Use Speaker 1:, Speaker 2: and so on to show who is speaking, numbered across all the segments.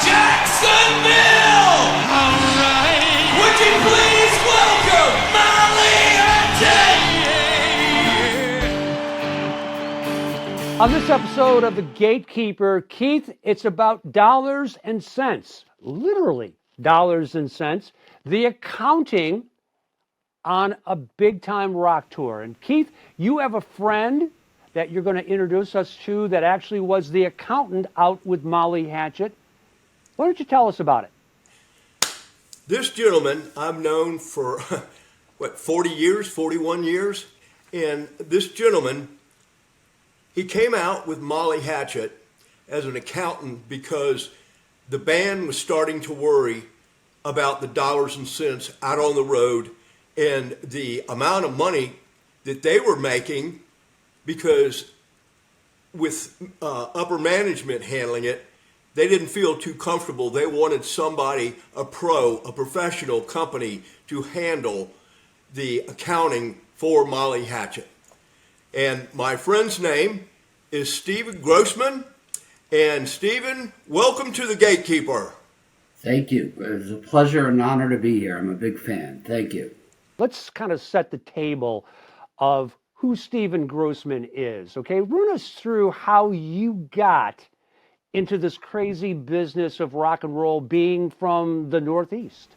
Speaker 1: Jacksonville! All right. Would you please welcome Molly Hatchet?
Speaker 2: On this episode of The Gatekeeper, Keith, it's about dollars and cents, literally dollars and cents, the accounting on a big-time rock tour. And Keith, you have a friend that you're going to introduce us to that actually was the accountant out with Molly Hatchet. Why don't you tell us about it?
Speaker 3: This gentleman I've known for, 40 years, 41 years? And this gentleman, he came out with Molly Hatchet as an accountant because the band was starting to worry about the dollars and cents out on the road and the amount of money that they were making, because with upper management handling it, they didn't feel too comfortable. They wanted somebody, a professional company to handle the accounting for Molly Hatchet. And my friend's name is Stephen Grossman. And Stephen, welcome to the Gatekeeper.
Speaker 4: Thank you. It's a pleasure and honor to be here. I'm a big fan. Thank you.
Speaker 2: Let's kind of set the table of who Stephen Grossman is, okay? Run us through how you got into this crazy business of rock and roll, being from the Northeast.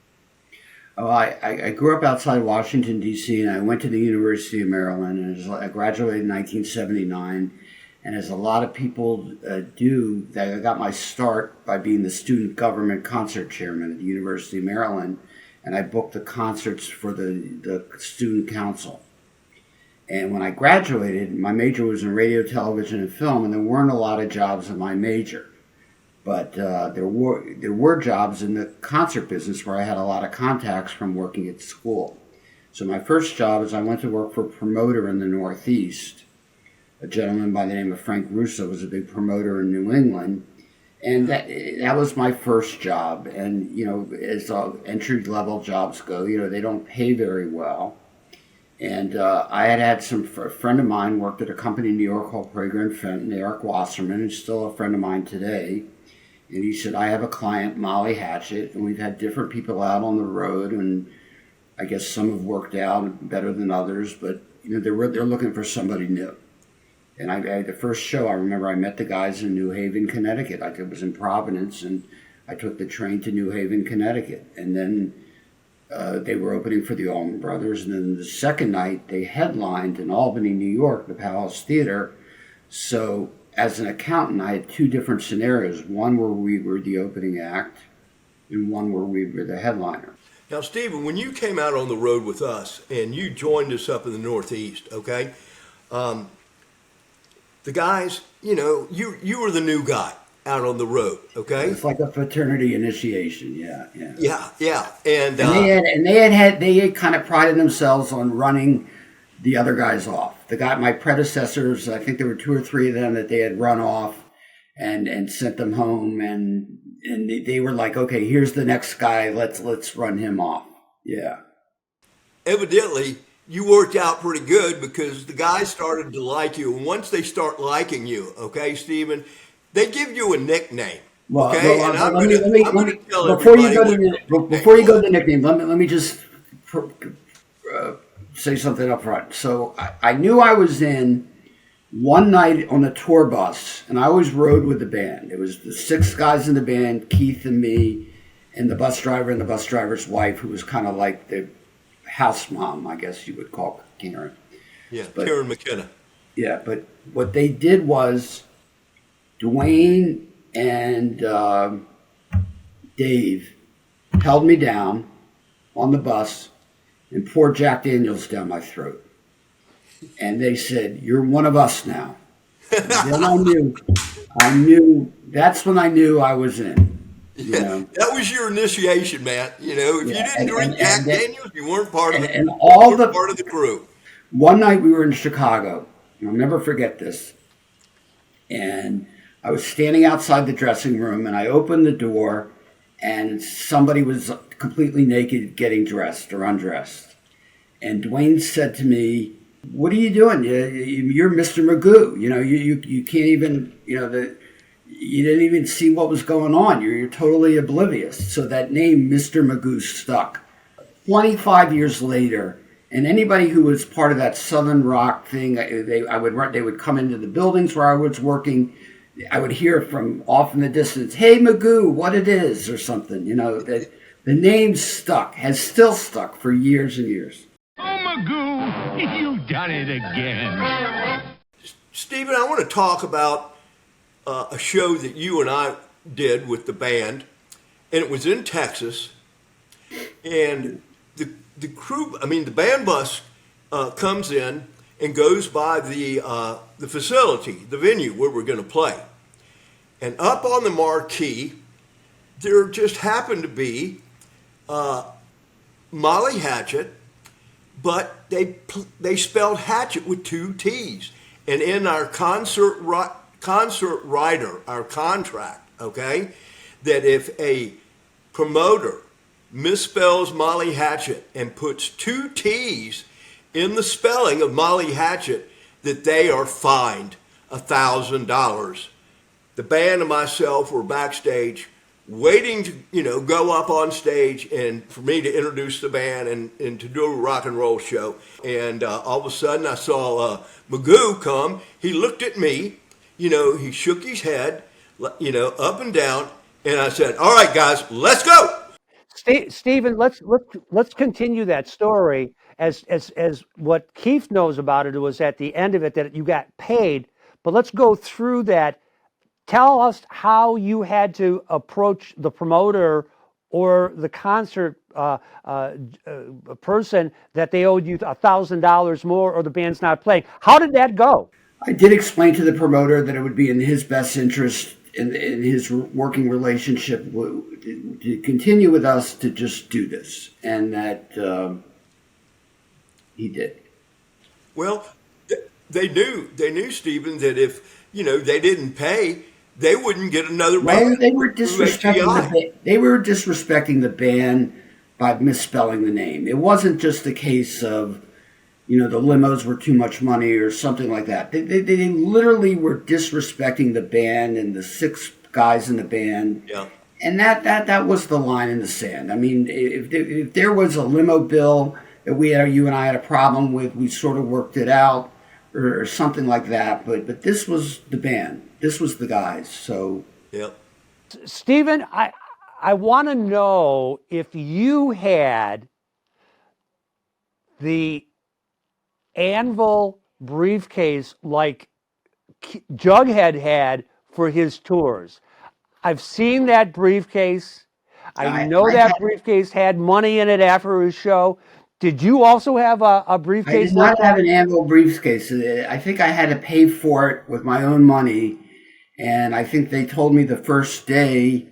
Speaker 4: Oh, I grew up outside Washington, D.C., and I went to the University of Maryland, and I graduated in 1979. And as a lot of people do, I got my start by being the student government concert chairman at the University of Maryland, and I booked the concerts for the student council. And when I graduated, my major was in radio, television, and film, and there weren't a lot of jobs in my major. But there were jobs in the concert business where I had a lot of contacts from working at school. So my first job is I went to work for a promoter in the Northeast. A gentleman by the name of Frank Russo was a big promoter in New England. And that was my first job. And, as entry-level jobs go, they don't pay very well. And I had a friend of mine worked at a company in New York called Prager and Fenton, Eric Wasserman, who's still a friend of mine today. And he said, I have a client, Molly Hatchet, and we've had different people out on the road, and I guess some have worked out better than others, but they're looking for somebody new. And the first show, I remember I met the guys in New Haven, Connecticut. It was in Providence, and I took the train to New Haven, Connecticut. And then they were opening for the Allman Brothers, and then the second night they headlined in Albany, New York, the Palace Theater. So as an accountant, I had two different scenarios, one where we were the opening act and one where we were the headliner.
Speaker 3: Now, Stephen, when you came out on the road with us and you joined us up in the Northeast, okay, the guys, you were the new guy out on the road, okay?
Speaker 4: It's like a fraternity initiation, yeah.
Speaker 3: Yeah. And
Speaker 4: they had kind of prided themselves on running the other guys off. My predecessors, I think there were two or three of them that they had run off and sent them home, and they were like, okay, here's the next guy, let's run him off. Yeah.
Speaker 3: Evidently, you worked out pretty good because the guys started to like you, and once they start liking you, okay, Stephen, they give you a nickname. Okay,
Speaker 4: before you go to the nickname, let me just say something up front. So I knew I was in one night on a tour bus, and I always rode with the band. It was the six guys in the band, Keith and me, and the bus driver and the bus driver's wife, who was kind of like the house mom, I guess you would call Karen.
Speaker 3: Yeah, Karen McKenna.
Speaker 4: Yeah, but what they did was Dwayne and Dave held me down on the bus and poured Jack Daniels down my throat. And they said, "You're one of us now." And then I knew, that's when I knew I was in.
Speaker 3: That was your initiation, man. If you didn't drink Jack Daniels, you weren't part of part of the crew.
Speaker 4: One night we were in Chicago, and I'll never forget this. And I was standing outside the dressing room, and I opened the door, and somebody was completely naked getting dressed or undressed. And Dwayne said to me, What are you doing? You're Mr. Magoo. You can't even, you didn't even see what was going on. You're totally oblivious. So that name, Mr. Magoo, stuck. 25 years later, and anybody who was part of that Southern Rock thing, they would come into the buildings where I was working. I would hear from off in the distance, "Hey Magoo, what it is," or something. That the name has still stuck for years and years.
Speaker 5: Oh, Magoo, you've done it again.
Speaker 3: Stephen, I want to talk about a show that you and I did with the band, and it was in Texas. And the crew, the band bus comes in and goes by the facility, the venue where we're going to play. And up on the marquee, there just happened to be Molly Hatchet, but they spelled Hatchet with 2 T's. And in our concert rider, our contract, okay, that if a promoter misspells Molly Hatchet and puts 2 T's in the spelling of Molly Hatchet, that they are fined $1,000. The band and myself were backstage waiting to go up on stage and for me to introduce the band and to do a rock and roll show. And all of a sudden I saw Magoo come. He looked at me, he shook his head, up and down, and I said, "All right, guys, let's go."
Speaker 2: Stephen, let's continue that story as what Keith knows about it was at the end of it that you got paid, but let's go through that. Tell us how you had to approach the promoter or the concert person that they owed you $1,000 more or the band's not playing. How did that go?
Speaker 4: I did explain to the promoter that it would be in his best interest in his working relationship to continue with us to just do this, and that he did.
Speaker 3: Well, they knew, Stephen, that if they didn't pay, they wouldn't get another band.
Speaker 4: Well, they were disrespecting the band by misspelling the name. It wasn't just a case of the limos were too much money or something like that. They literally were disrespecting the band and the 6 guys in the band.
Speaker 3: Yeah.
Speaker 4: And that was the line in the sand. If there was a limo bill that you and I had a problem with, we sort of worked it out or something like that. But this was the band. This was the guys. So.
Speaker 3: Yeah.
Speaker 2: Stephen, I want to know if you had the Anvil briefcase like Jughead had for his tours. I've seen that briefcase. I know that briefcase had money in it after his show. Did you also have a briefcase?
Speaker 4: I did not have an Anvil briefcase. I think I had to pay for it with my own money. And I think they told me the first day,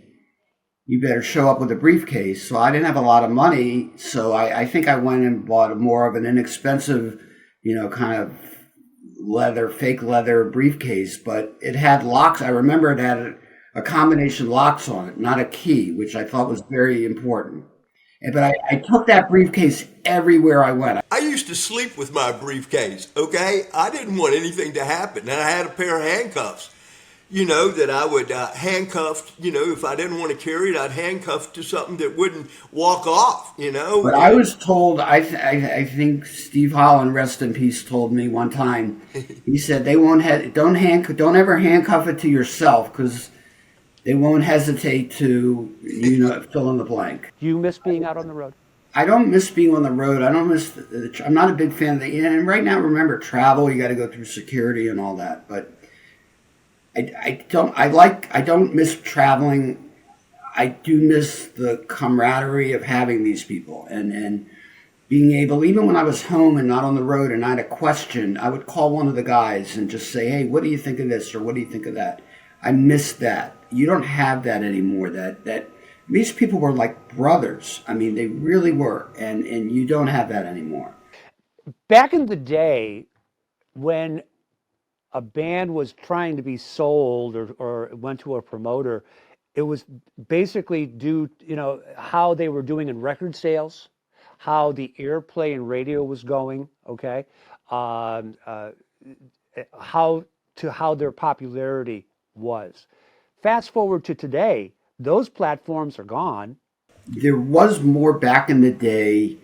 Speaker 4: you better show up with a briefcase. So I didn't have a lot of money. So I think I went and bought more of an inexpensive, kind of fake leather briefcase. But it had locks. I remember it had a combination locks on it, not a key, which I thought was very important. But I took that briefcase everywhere I went.
Speaker 3: I used to sleep with my briefcase, okay? I didn't want anything to happen. And I had a pair of handcuffs, that I would handcuff, if I didn't want to carry it, I'd handcuff to something that wouldn't walk off, But
Speaker 4: I was told, I think Steve Holland, rest in peace, told me one time, he said, don't ever handcuff it to yourself because they won't hesitate to, fill in the blank.
Speaker 2: Do you miss being out on the road?
Speaker 4: I don't miss being on the road. I don't miss. I'm not a big fan of and right now, remember, travel. You got to go through security and all that. But I don't miss traveling. I do miss the camaraderie of having these people and being able. Even when I was home and not on the road, and I had a question, I would call one of the guys and just say, "Hey, what do you think of this?" or "What do you think of that?" I miss that. You don't have that anymore. That these people were like brothers. They really were, and you don't have that anymore.
Speaker 2: Back in the day, when a band was trying to be sold or went to a promoter, it was basically due, how they were doing in record sales, how the airplay and radio was going. Okay, um, uh, how their popularity was. Fast forward to today, those platforms are gone.
Speaker 4: There was more back in the day,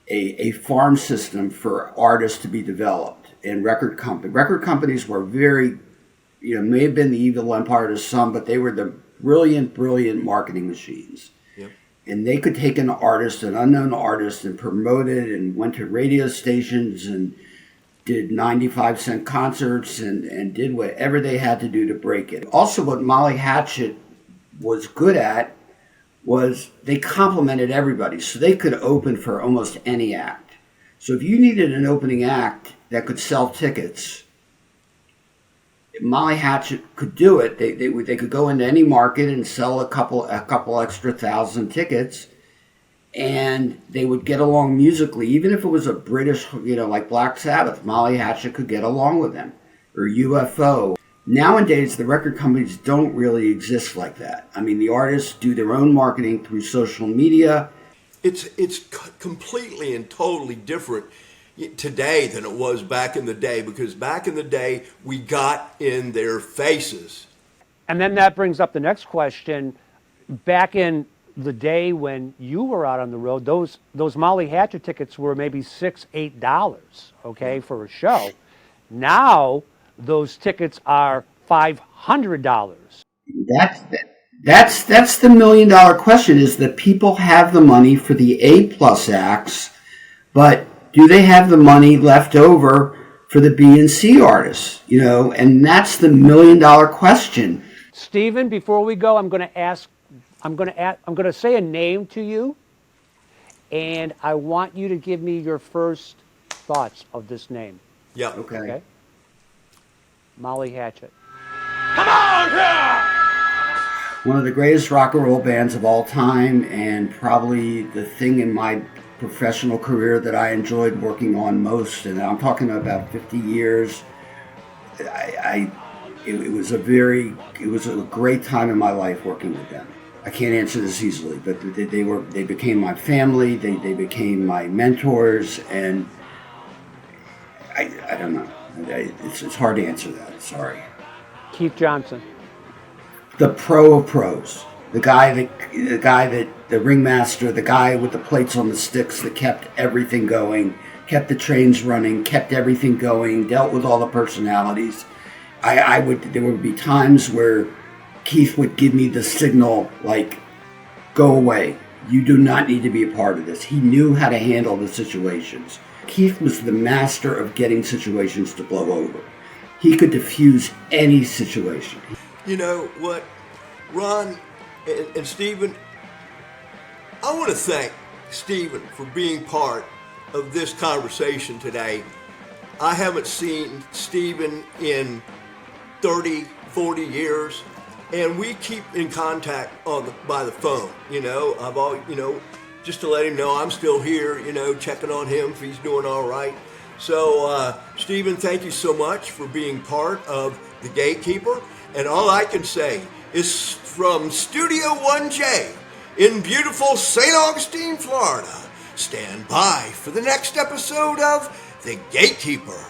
Speaker 4: a farm system for artists to be developed, and record companies were very, may have been the evil empire to some, but they were the brilliant marketing machines.
Speaker 3: Yep.
Speaker 4: And they could take an artist, an unknown artist, and promote it, and went to radio stations and did 95-cent concerts and did whatever they had to do to break it. Also, what Molly Hatchet was good at was they complimented everybody, so they could open for almost any act. So if you needed an opening act that could sell tickets, Molly Hatchet could do it. They could go into any market and sell a couple extra thousand tickets, and they would get along musically. Even if it was a British, like Black Sabbath, Molly Hatchet could get along with them, or UFO. Nowadays, the record companies don't really exist like that. I mean, the artists do their own marketing through social media.
Speaker 3: It's completely and totally different today than it was back in the day, because back in the day, we got in their faces.
Speaker 2: And then that brings up the next question. Back in the day when you were out on the road, those Molly Hatchet tickets were maybe $6-8, okay, for a show. Now those tickets are $500.
Speaker 4: That's the $1 million question: is that people have the money for the A+ acts, but do they have the money left over for the B and C artists? And that's the $1 million question.
Speaker 2: Stephen, before we go, I'm going to say a name to you, and I want you to give me your first thoughts of this name.
Speaker 3: Yeah.
Speaker 4: Okay.
Speaker 2: Molly Hatchet.
Speaker 1: Come on here!
Speaker 4: One of the greatest rock and roll bands of all time, and probably the thing in my professional career that I enjoyed working on most, and I'm talking about 50 years. It was a great time in my life working with them. I can't answer this easily, but they became my family. They became my mentors, and I don't know. It's hard to answer that. Sorry.
Speaker 2: Keith Johnson.
Speaker 4: The pro of pros. The guy that the ringmaster, the guy with the plates on the sticks that kept everything going, kept the trains running, kept everything going, dealt with all the personalities. There would be times where Keith would give me the signal, like, go away. You do not need to be a part of this. He knew how to handle the situations. Keith was the master of getting situations to blow over. He could diffuse any situation.
Speaker 3: You know what, Ron and Stephen, I want to thank Stephen for being part of this conversation today. I haven't seen Stephen in 30, 40 years, and we keep in contact by the phone. I've always, just to let him know I'm still here, checking on him if he's doing all right. So, Stephen, thank you so much for being part of the Gatekeeper. And all I can say is from Studio 1J in beautiful St. Augustine, Florida, stand by for the next episode of The Gatekeeper.